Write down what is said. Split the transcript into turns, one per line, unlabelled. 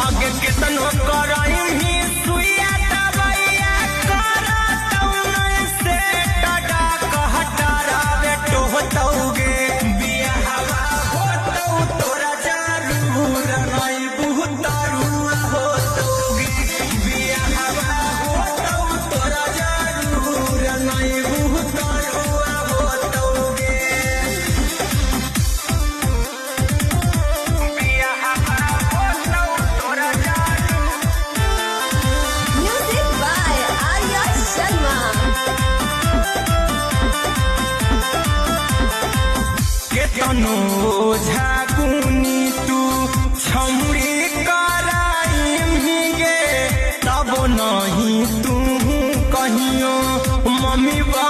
आगे केतनो कराई ही सुइया दवाइया करतौ नहीं से टडा कहटारा बेटो होतौगे बियाहवा होतौ तोरा जरूर नहीं बुहतरुआ होतौगे बियाहवा होतौ तोरा जरूर नहीं बुहतरुआ होतौगे
Music by Arya Sharma.
केतनो झागुनी तू छौरी कराई गे तब नहीं तू कहियो मम्मी बा